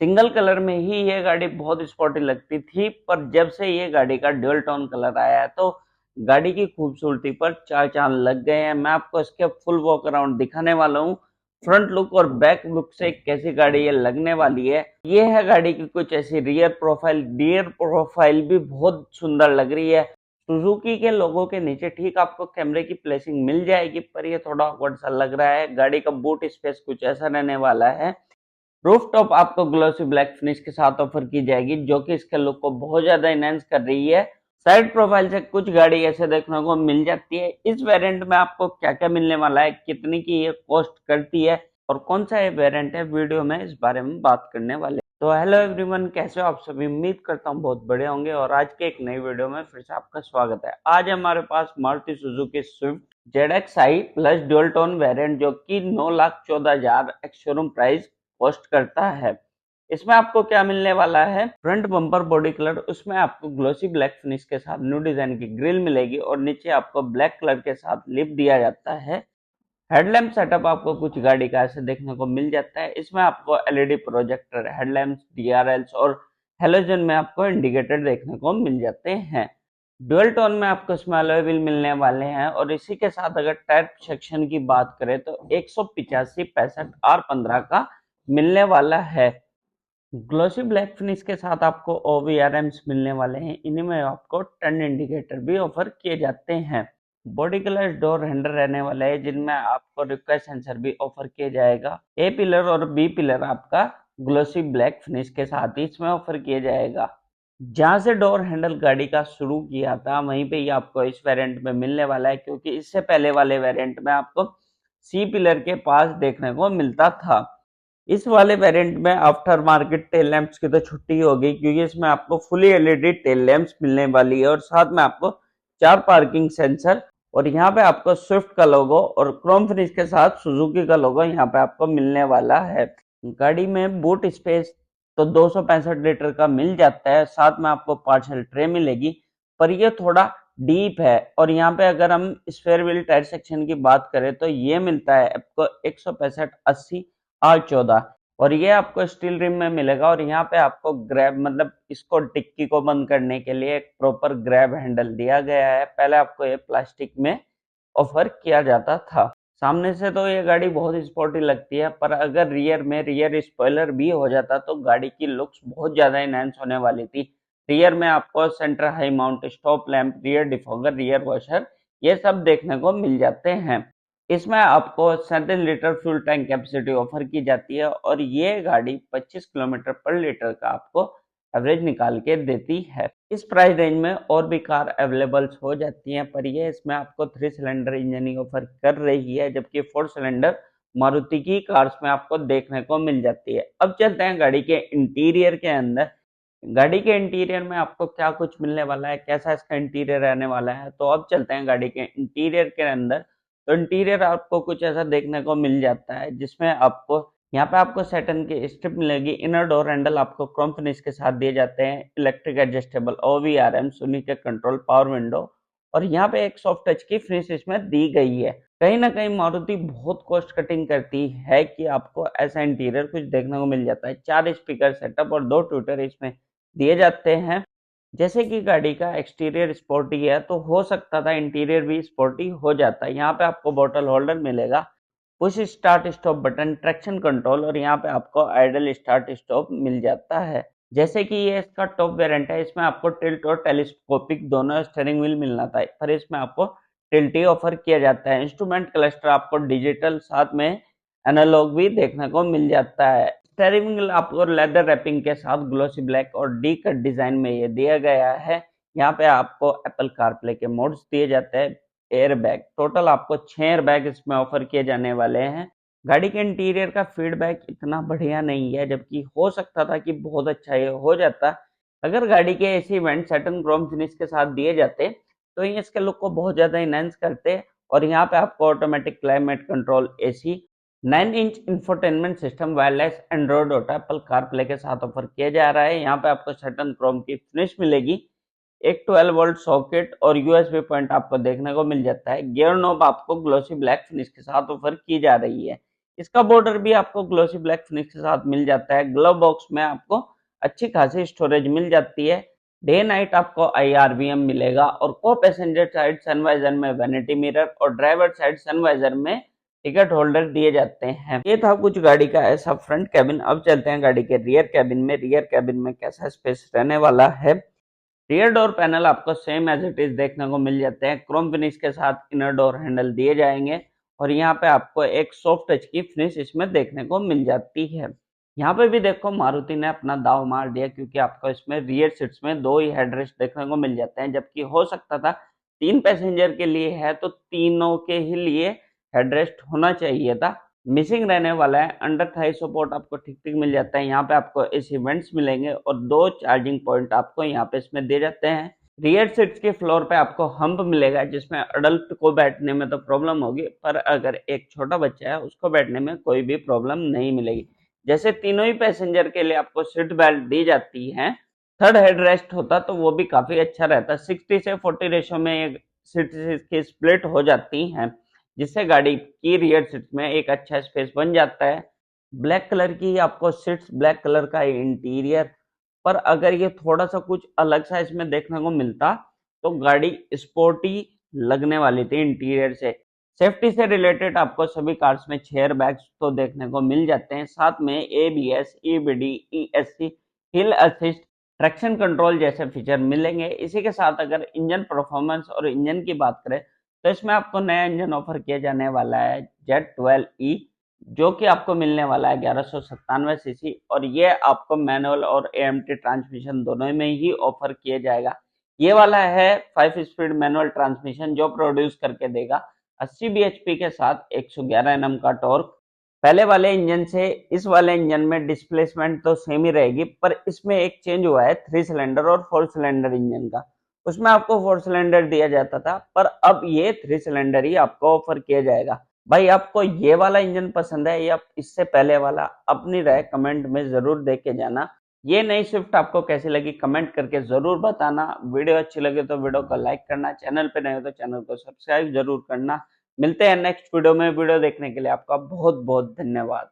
Single colour में ही ये गाड़ी बहुत स्पोर्टी लगती थी, पर जब से ये गाड़ी का ड्यूल टोन कलर आया है तो गाड़ी की खूबसूरती पर चार चांद लग गए हैं। मैं आपको इसके फुल वॉक अराउंड दिखाने वाला हूँ। फ्रंट लुक और बैक लुक से कैसी गाड़ी ये लगने वाली है। ये है गाड़ी की कुछ ऐसी रियर प्रोफाइल भी बहुत सुंदर लग रही है। सुजुकी के लोगों के नीचे ठीक आपको कैमरे की प्लेसिंग मिल जाएगी, पर ये थोड़ा ऑकवर्ड सा लग रहा है। गाड़ी का बूट स्पेस कुछ ऐसा रहने वाला है। रूफ टॉप आपको ग्लोसी ब्लैक फिनिश के साथ ऑफर की जाएगी, जो कि इसके लुक को बहुत ज्यादा इनहेंस कर रही है। साइड प्रोफाइल से कुछ गाड़ी ऐसे देखने को मिल जाती है। इस वेरिएंट में आपको क्या क्या मिलने वाला है, कितनी की ये कॉस्ट करती है और कौन सा ये वेरिएंट है, वीडियो में इस बारे में बात करने वाले। तो हेलो एवरीवन, कैसे हो आप सभी। उम्मीद करता हूँ बहुत बढ़िया होंगे और आज के एक नई वीडियो में फिर से आपका स्वागत है। आज हमारे पास Maruti Suzuki Swift ZXi plus dual tone variant, जो कि 9,14,000 एक्स शोरूम प्राइस कॉस्ट करता है। इसमें आपको क्या मिलने वाला है, फ्रंट बम्पर बॉडी कलर, उसमें आपको ग्लोसी ब्लैक फिनिश के साथ न्यू डिजाइन की ग्रिल मिलेगी और नीचे आपको ब्लैक कलर के साथ लिप दिया जाता है। हेडलैम्प सेटअप आपको कुछ गाड़ी का ऐसे देखने को मिल जाता है। इसमें आपको एलईडी प्रोजेक्टर, हेडलैम्प्स, डीआरएल्स और हेलोजन में आपको इंडिकेटर देखने को मिल जाते हैं। डुअल टोन में आपको इसमें अलॉय व्हील मिलने वाले हैं और इसी के साथ अगर टायर सेक्शन की बात करें तो 185/65 R15 का मिलने वाला है। ग्लोसी ब्लैक फिनिश के साथ आपको OBRMs मिलने वाले हैं। इन्हीं में आपको टर्न इंडिकेटर भी ऑफर किए जाते हैं। बॉडी कलर डोर हैंडल रहने वाले हैं, जिनमें आपको रिक्वेस्ट सेंसर भी ऑफर किया जाएगा। ए पिलर और बी पिलर आपका ग्लोसी ब्लैक फिनिश के साथ ही इसमें ऑफर किया जाएगा। जहां से डोर हैंडल गाड़ी का शुरू किया था वहीं पे ही आपको इस वेरिएंट में मिलने वाला है, क्योंकि इससे पहले वाले वेरिएंट में आपको सी पिलर के पास देखने को मिलता था। इस वाले वेरिएंट में आफ्टर मार्केट टेल लैंप्स की तो छुट्टी हो गई, क्योंकि इसमें आपको फुली एलईडी टेल लैंप्स मिलने वाली है और साथ में आपको 4 पार्किंग सेंसर और यहाँ पे आपको स्विफ्ट का लोगो और क्रोम फिनिश के साथ सुजुकी का लोगो यहाँ पे आपको मिलने वाला है। गाड़ी में बूट स्पेस तो 265 लीटर का मिल जाता है, साथ में आपको पार्सल ट्रे मिलेगी, पर ये थोड़ा डीप है। और यहाँ पे अगर हम स्पेयर व्हील टायर सेक्शन की बात करें तो ये मिलता है आपको 165/80 R14 और ये आपको स्टील रिम में मिलेगा। और यहाँ पे आपको ग्रैब मतलब इसको टिक्की को बंद करने के लिए एक प्रॉपर ग्रैब हैंडल दिया गया है। पहले आपको ये प्लास्टिक में ऑफर किया जाता था। सामने से तो ये गाड़ी बहुत स्पोर्टी लगती है, पर अगर रियर स्पॉइलर भी हो जाता तो गाड़ी की लुक्स बहुत ज्यादा इनहेंस होने वाली थी। रियर में आपको centre high mount stop lamp, rear defogger, rear washer, ये सब देखने को मिल जाते हैं। इसमें आपको 37 litre fuel tank capacity offer की जाती है और ये गाड़ी 25 किलोमीटर पर लीटर का आपको एवरेज निकाल के देती है। इस प्राइस रेंज में और भी कार अवेलेबल हो जाती हैं, पर ये इसमें आपको 3 सिलेंडर इंजन ही ऑफर कर रही है, जबकि 4 सिलेंडर मारुति की कार्स में आपको देखने को मिल जाती है। अब चलते हैं गाड़ी के इंटीरियर के अंदर। गाड़ी के इंटीरियर में आपको क्या कुछ मिलने वाला है, कैसा इसका इंटीरियर रहने वाला है, तो अब चलते हैं गाड़ी के इंटीरियर के अंदर। तो इंटीरियर आपको कुछ ऐसा देखने को मिल जाता है, जिसमें आपको यहाँ पे आपको सैटर्न की स्ट्रिप मिलेगी। इनर डोर हैंडल आपको क्रोम फिनिश के साथ दिए जाते हैं। इलेक्ट्रिक एडजस्टेबल OBRM, सोनी के कंट्रोल, पावर विंडो और यहाँ पे एक सॉफ्ट टच की फिनिश इसमें दी गई है। कहीं ना कहीं मारुति बहुत कॉस्ट कटिंग करती है कि आपको ऐसा इंटीरियर कुछ देखने को मिल जाता है। 4 स्पीकर सेटअप और 2 ट्विटर इसमें दिए जाते हैं। जैसे कि गाड़ी का एक्सटीरियर स्पोर्टी है, तो हो सकता था इंटीरियर भी स्पोर्टी हो जाता है। यहाँ पे आपको बॉटल होल्डर मिलेगा, push start stop button, traction control और यहाँ पे आपको आइडल स्टार्ट स्टॉप मिल जाता है। जैसे कि ये इसका टॉप वेरिएंट है, इसमें आपको टिल्ट और टेलीस्कोपिक दोनों स्टीयरिंग व्हील मिलना था, पर इसमें आपको टिल्ट ही ऑफर किया जाता है। इंस्ट्रूमेंट क्लस्टर आपको डिजिटल, साथ में एनालॉग भी देखने को मिल जाता है। स्टीयरिंग व्हील आपको लेदर रैपिंग के साथ ग्लोसी ब्लैक और डी कट डिजाइन में ये दिया गया है। यहाँ पे आपको एप्पल कारप्ले के मोड्स दिए जाते हैं। एयर बैग, टोटल आपको 6 एयर बैग इसमें ऑफर किए जाने वाले हैं। गाड़ी के इंटीरियर का फीडबैक इतना बढ़िया नहीं है, जबकि हो सकता था कि बहुत अच्छा ये हो जाता अगर गाड़ी के ऐसे इवेंट सैटर्न क्रोम फिनिश के साथ दिए जाते, तो ये इसके लुक को बहुत ज्यादा इनहेंस करते। और यहाँ पे आपको automatic climate control, AC, 9 inch infotainment system, wireless Android auto, Apple CarPlay के साथ ऑफर किया जा रहा है। यहाँ पे आपको सैटर्न क्रोम की फिनिश मिलेगी। एक 12 वोल्ट सॉकेट और USB पॉइंट आपको देखने को मिल जाता है। गियर नॉब आपको ग्लोसी ब्लैक फिनिश के साथ ऑफर की जा रही है। इसका बॉर्डर भी आपको ग्लोसी ब्लैक फिनिश के साथ मिल जाता है। ग्लव बॉक्स में आपको अच्छी खासी स्टोरेज मिल जाती है। डे नाइट आपको IRVM मिलेगा और को पैसेंजर साइड सनवाइजर में वैनिटी मिरर और ड्राइवर साइड सनवाइजर में टिकट होल्डर दिए जाते हैं। ये था कुछ गाड़ी का ऐसा फ्रंट कैबिन। अब चलते हैं गाड़ी के रियर कैबिन में। रियर कैबिन में कैसा स्पेस रहने वाला है। रियर डोर पैनल आपको सेम एज इट इज देखने को मिल जाते हैं। क्रोम फिनिश के साथ इनर डोर हैंडल दिए जाएंगे और यहाँ पे आपको एक सॉफ्ट टच की फिनिश इसमें देखने को मिल जाती है। यहाँ पे भी देखो मारुति ने अपना दाव मार दिया, क्योंकि आपको इसमें रियर सीट्स में 2 ही हेडरेस्ट देखने को मिल जाते हैं, जबकि हो सकता था 3 पैसेंजर के लिए है तो तीनों के ही लिए हेडरेस्ट होना चाहिए था। मिसिंग रहने वाला है। अंडर थाई सपोर्ट आपको ठीक ठीक मिल जाता है। यहाँ पे आपको एसी वेंट्स मिलेंगे और 2 चार्जिंग पॉइंट आपको यहाँ पे इसमें दे जाते हैं। रियर सीट्स के फ्लोर पे आपको हम्प मिलेगा, जिसमें अडल्ट को बैठने में तो प्रॉब्लम होगी, पर अगर एक छोटा बच्चा है उसको बैठने में कोई भी प्रॉब्लम नहीं मिलेगी। जैसे तीनों ही पैसेंजर के लिए आपको सीट बेल्ट दी जाती है। थर्ड हेड रेस्ट होता तो वो भी काफी अच्छा रहता। 60 से 40 रेशो में सीट की स्प्लिट हो जाती हैं, जिससे गाड़ी की रियर सीट में एक अच्छा स्पेस बन जाता है। ब्लैक कलर की आपको सीट्स, ब्लैक कलर का इंटीरियर, पर अगर ये थोड़ा सा कुछ अलग सा इसमें देखने को मिलता तो गाड़ी स्पोर्टी लगने वाली थी इंटीरियर से। सेफ्टी से रिलेटेड आपको सभी कार्स में चेयर बैग्स तो देखने को मिल जाते हैं, साथ में ABS, EBD, ESC, हिल असिस्ट, ट्रैक्शन कंट्रोल जैसे फीचर मिलेंगे। इसी के साथ अगर इंजन परफॉर्मेंस और इंजन की बात करें तो इसमें आपको नया इंजन ऑफर किया जाने वाला है Z12E, जो कि आपको मिलने वाला है 1197 सीसी, और ये आपको मैनुअल और AMT ट्रांसमिशन दोनों में ही ऑफर किया जाएगा। ये वाला है 5 स्पीड मैनुअल ट्रांसमिशन, जो प्रोड्यूस करके देगा 80 bhp के साथ 111 Nm का टॉर्क। पहले वाले इंजन से इस वाले इंजन में डिस्प्लेसमेंट तो सेम ही रहेगी, पर इसमें एक चेंज हुआ है 3 सिलेंडर और 4 सिलेंडर इंजन का। उसमें आपको 4 सिलेंडर दिया जाता था, पर अब ये 3 सिलेंडर ही आपको ऑफर किया जाएगा। भाई आपको ये वाला इंजन पसंद है या इससे पहले वाला? अपनी राय कमेंट में जरूर दे के जाना। ये नई स्विफ्ट आपको कैसी लगी कमेंट करके जरूर बताना। वीडियो अच्छी लगे तो वीडियो को लाइक करना, चैनल पे नए हो तो चैनल को सब्सक्राइब जरूर करना। मिलते हैं नेक्स्ट वीडियो में। वीडियो देखने के लिए आपका बहुत बहुत धन्यवाद।